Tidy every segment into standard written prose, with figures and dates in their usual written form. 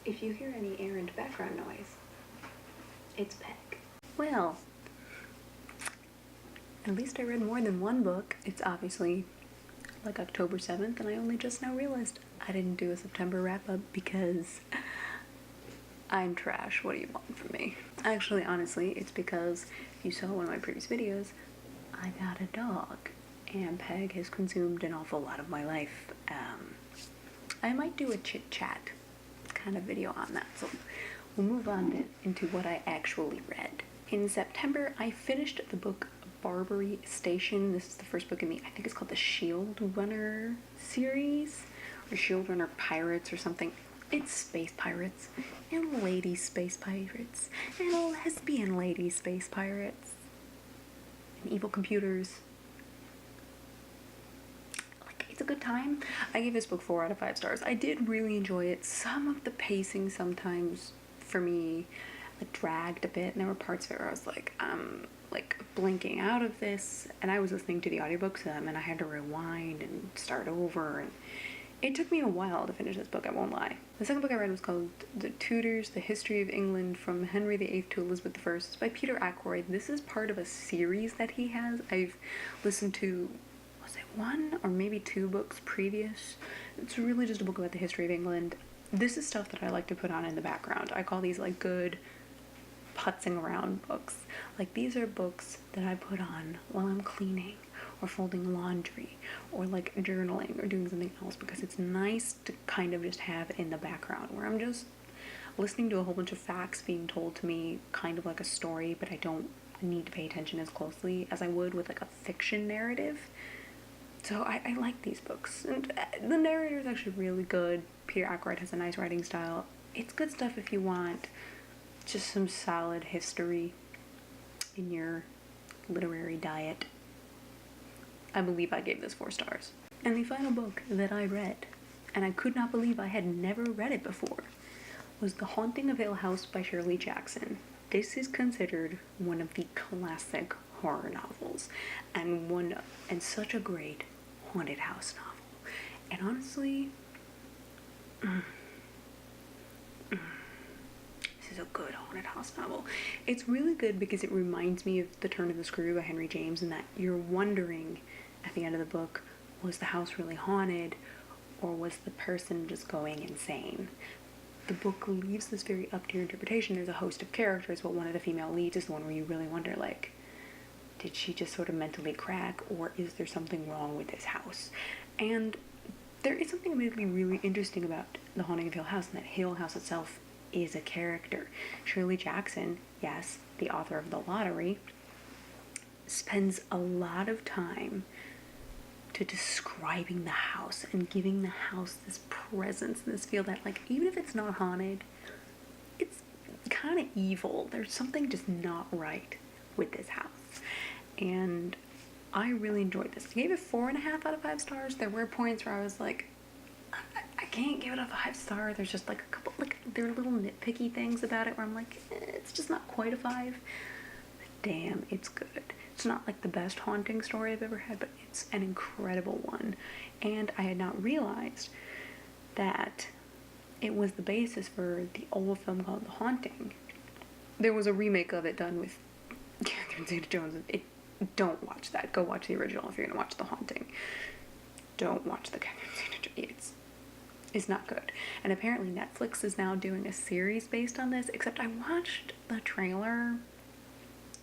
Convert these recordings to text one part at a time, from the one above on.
If you hear any errant background noise, it's Peg. Well, at least I read more than one book. It's obviously like October 7th, and I only just now realized I didn't do a September wrap-up because I'm trash. What do you want from me? Actually, honestly, it's because if you saw one of my previous videos, I got a dog, and Peg has consumed an awful lot of my life. I might do a chit-chat kind of video on that, so we'll move on then into what I actually read. In September, I finished the book Barbary Station. This is the first book in the, I think it's called the Shield Runner series, or Shield Runner Pirates or something. It's space pirates, and lady space pirates, and lesbian lady space pirates, and evil computers. Like, it's a good time. I gave this book 4 out of 5 stars. I did really enjoy it. Some of the pacing sometimes, for me, like, dragged a bit, and there were parts of it where I was like blinking out of this, and I was listening to the audiobooks, and I had to rewind and start over, and it took me a while to finish this book, I won't lie. The second book I read was called The Tutors, The History of England from Henry VIII to Elizabeth I. It's by Peter Ackroyd. This is part of a series that he has. I've listened to, was it 1 or maybe 2 books previous? It's really just a book about the history of England. This is stuff that I like to put on in the background. I call these like good putzing around books. Like, these are books that I put on while I'm cleaning or folding laundry or like journaling or doing something else, because it's nice to kind of just have in the background where I'm just listening to a whole bunch of facts being told to me, kind of like a story, but I don't need to pay attention as closely as I would with like a fiction narrative. So I like these books, and the narrator is actually really good. Peter Ackroyd has a nice writing style. It's good stuff if you want just some solid history in your literary diet. I believe I gave this 4 stars. And the final book that I read, and I could not believe I had never read it before, was The Haunting of Hill House by Shirley Jackson. This is considered one of the classic horror novels, and such a great haunted house novel. And honestly, this is a good haunted house novel. It's really good because it reminds me of The Turn of the Screw by Henry James, and that you're wondering at the end of the book, was the house really haunted, or was the person just going insane? The book leaves this very up to your interpretation. There's a host of characters, but one of the female leads is the one where you really wonder, like, did she just sort of mentally crack, or is there something wrong with this house? And there is something admittedly really interesting about The Haunting of Hill House, and that Hill House itself is a character. Shirley Jackson, yes, the author of The Lottery, spends a lot of time to describing the house and giving the house this presence and this feel that, like, even if it's not haunted, it's kind of evil. There's something just not right with this house. And I really enjoyed this. I gave it 4.5 out of 5 stars. There were points where I was like, I can't give it a 5 star. There's just like a couple, like, there are little nitpicky things about it where I'm like, it's just not quite a 5. But damn, it's good. It's not like the best haunting story I've ever had, but it's an incredible one. And I had not realized that it was the basis for the old film called The Haunting. There was a remake of it done with Catherine Zeta-Jones. Don't watch that. Go watch the original if you're gonna watch The Haunting. Don't watch the Catherine Zeta-Jones. It's not good. And apparently Netflix is now doing a series based on this, except I watched the trailer.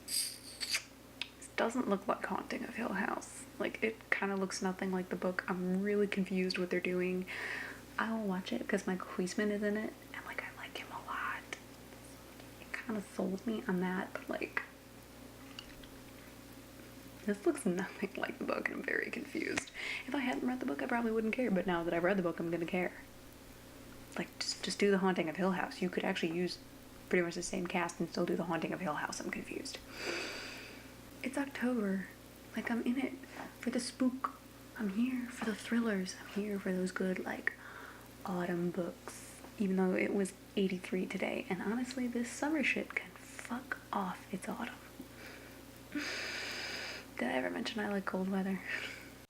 It doesn't look like Haunting of Hill House. Like, it kind of looks nothing like the book. I'm really confused what they're doing. I will watch it because Michael Huisman is in it, and like, I like him a lot. It kind of sold me on that, but like, this looks nothing like the book, and I'm very confused. If I hadn't read the book, I probably wouldn't care, but now that I've read the book, I'm gonna care. Like, just do The Haunting of Hill House. You could actually use pretty much the same cast and still do The Haunting of Hill House. I'm confused. It's October. Like, I'm in it for the spook. I'm here for the thrillers. I'm here for those good, like, autumn books. Even though it was 83 today. And honestly, this summer shit can fuck off. It's autumn. Did I ever mention I like cold weather?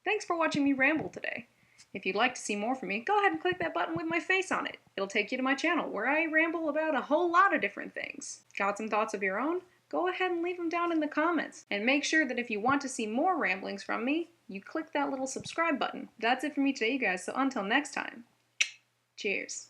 Thanks for watching me ramble today. If you'd like to see more from me, go ahead and click that button with my face on it. It'll take you to my channel where I ramble about a whole lot of different things. Got some thoughts of your own? Go ahead and leave them down in the comments. And make sure that if you want to see more ramblings from me, you click that little subscribe button. That's it for me today, you guys, so until next time, cheers.